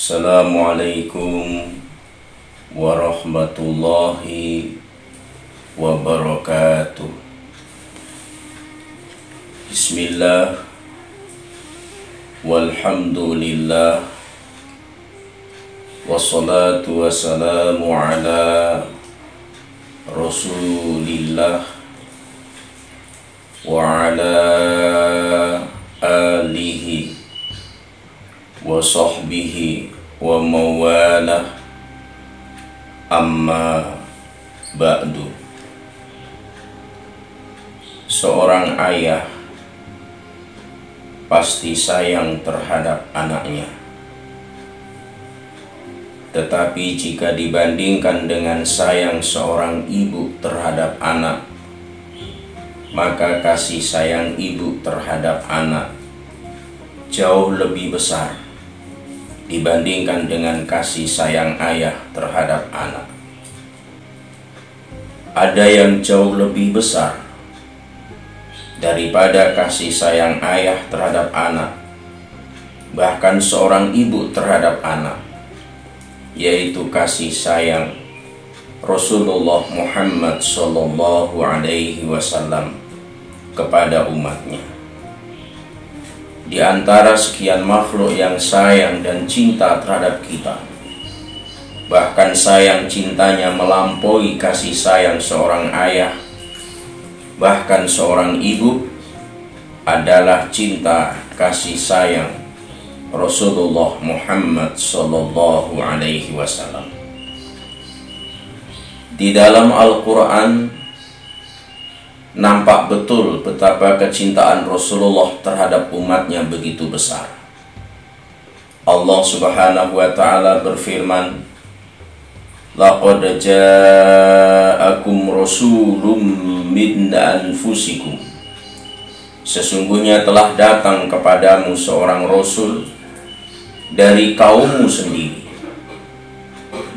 Assalamualaikum warahmatullahi wabarakatuh. Bismillah, walhamdulillah, wassalatu wassalamu ala Rasulillah wa ala alihi wa sahbihi wa mawalah, amma ba'du. Seorang ayah pasti sayang terhadap anaknya, tetapi jika dibandingkan dengan sayang seorang ibu terhadap anak, maka kasih sayang ibu terhadap anak jauh lebih besar dibandingkan dengan kasih sayang ayah terhadap anak. Ada yang jauh lebih besar daripada kasih sayang ayah terhadap anak, bahkan seorang ibu terhadap anak, yaitu kasih sayang Rasulullah Muhammad Sallallahu Alaihi Wasallam kepada umatnya. Di antara sekian makhluk yang sayang dan cinta terhadap kita, bahkan sayang cintanya melampaui kasih sayang seorang ayah, bahkan seorang ibu, adalah cinta kasih sayang Rasulullah Muhammad Sallallahu Alaihi Wasallam. Di dalam Al-Quran nampak betul betapa kecintaan Rasulullah terhadap umatnya begitu besar. Allah Subhanahu wa ta'ala berfirman, "Laqad ja'akum rasulun min anfusikum." Sesungguhnya telah datang kepadamu seorang rasul dari kaummu sendiri.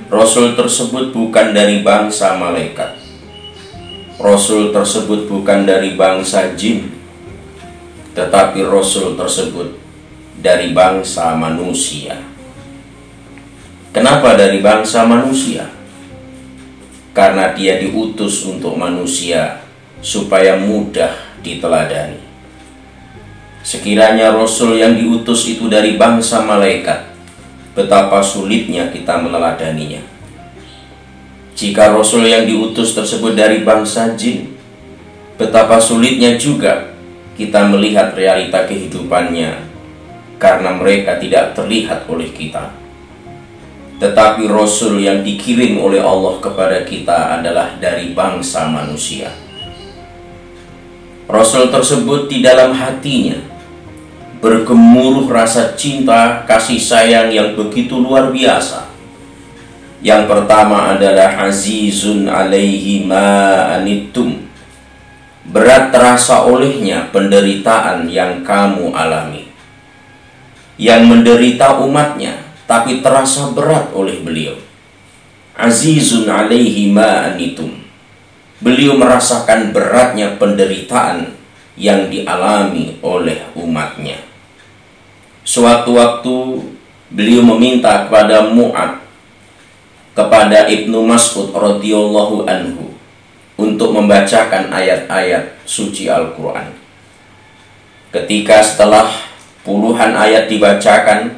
Rasul tersebut bukan dari bangsa malaikat. Rasul tersebut bukan dari bangsa jin, tetapi Rasul tersebut dari bangsa manusia. Kenapa dari bangsa manusia? Karena dia diutus untuk manusia supaya mudah diteladani. Sekiranya Rasul yang diutus itu dari bangsa malaikat, betapa sulitnya kita meneladaninya. Jika Rasul yang diutus tersebut dari bangsa jin, betapa sulitnya juga kita melihat realita kehidupannya, karena mereka tidak terlihat oleh kita. Tetapi Rasul yang dikirim oleh Allah kepada kita adalah dari bangsa manusia. Rasul tersebut di dalam hatinya bergemuruh rasa cinta kasih sayang yang begitu luar biasa. Yang pertama adalah azizun alaihi ma anittum, berat terasa olehnya penderitaan yang kamu alami. Yang menderita umatnya, tapi terasa berat oleh beliau. Azizun alaihi ma anittum, beliau merasakan beratnya penderitaan yang dialami oleh umatnya. Suatu waktu beliau meminta kepada Mu'ad, kepada Ibnu Mas'ud radhiyallahu anhu, untuk membacakan ayat-ayat suci Al-Quran. Ketika setelah puluhan ayat dibacakan,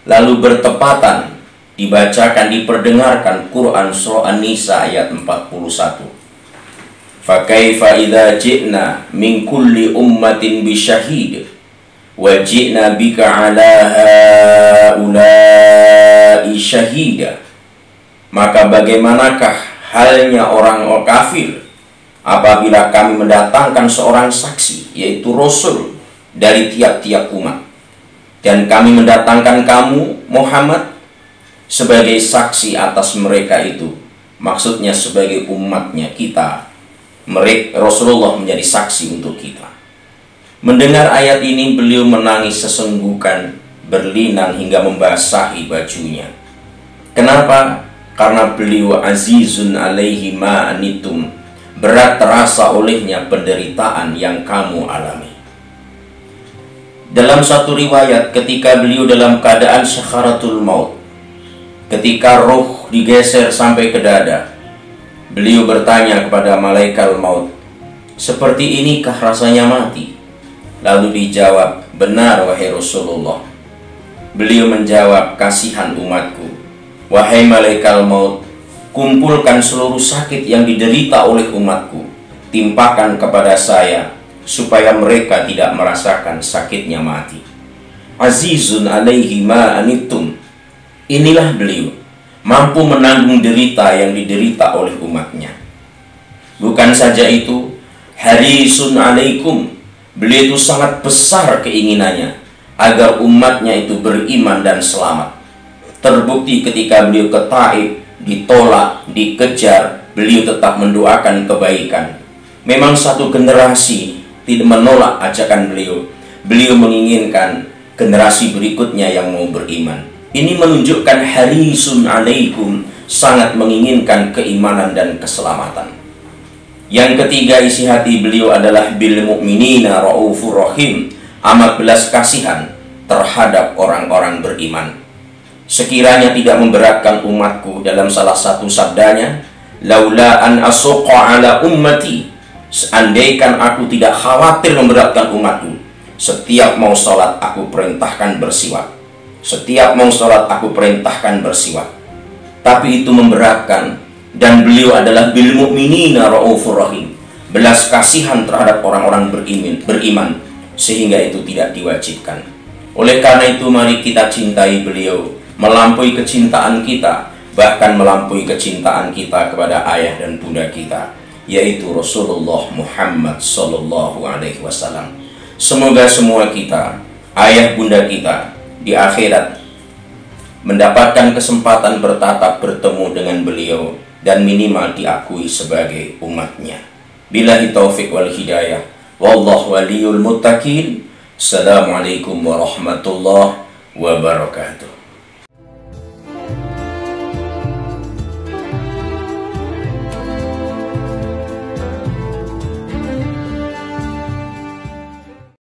lalu bertepatan dibacakan, diperdengarkan Quran surah An-Nisa ayat 41. Fakaifa idza ji'na min kulli ummatin bisyahid wa ji'na bika ala haula'i syahida. Maka bagaimanakah halnya orang kafir apabila kami mendatangkan seorang saksi, yaitu Rasul dari tiap-tiap umat, dan kami mendatangkan kamu Muhammad sebagai saksi atas mereka itu, maksudnya sebagai umatnya kita, mereka Rasulullah menjadi saksi untuk kita. Mendengar ayat ini beliau menangis sesenggukan, berlinang hingga membasahi bajunya. Kenapa? Karena beliau azizun alaihi ma anittum, berat terasa olehnya penderitaan yang kamu alami. Dalam satu riwayat, ketika beliau dalam keadaan sakharatul maut, ketika roh digeser sampai ke dada, beliau bertanya kepada malaikat maut, "Seperti inikah rasanya mati?" Lalu dijawab, "Benar wahai Rasulullah." Beliau menjawab, "Kasihan umatku. Wahai malaikat maut, kumpulkan seluruh sakit yang diderita oleh umatku, timpakan kepada saya, supaya mereka tidak merasakan sakitnya mati." Azizun alaihi ma anittum. Inilah beliau, mampu menanggung derita yang diderita oleh umatnya. Bukan saja itu, harisun alaikum. Beliau itu sangat besar keinginannya agar umatnya itu beriman dan selamat. Terbukti ketika beliau ke Taif, ditolak, dikejar, beliau tetap mendoakan kebaikan. Memang satu generasi tidak menolak ajakan beliau. Beliau menginginkan generasi berikutnya yang mau beriman. Ini menunjukkan harisun alaikum, sangat menginginkan keimanan dan keselamatan. Yang ketiga, isi hati beliau adalah bil mu'minina raufur rahim, amat belas kasihan terhadap orang-orang beriman. Sekiranya tidak memberatkan umatku, dalam salah satu sabdanya, laula an asuqa ala ummati, seandainya aku tidak khawatir memberatkan umatku, setiap mau sholat aku perintahkan bersiwak. Setiap mau sholat aku perintahkan bersiwak. Tapi itu memberatkan, dan beliau adalah bil mu'minina raufur rahim, belas kasihan terhadap orang-orang beriman, sehingga itu tidak diwajibkan. Oleh karena itu, mari kita cintai beliau melampaui kecintaan kita, bahkan melampaui kecintaan kita kepada ayah dan bunda kita, yaitu Rasulullah Muhammad Sallallahu Alaihi Wasallam. Semoga semua kita, ayah bunda kita, di akhirat mendapatkan kesempatan bertatap bertemu dengan beliau dan minimal diakui sebagai umatnya. Billahi taufiq wal hidayah. Wallahu waliyul muttaqin. Assalamualaikum warahmatullahi wabarakatuh.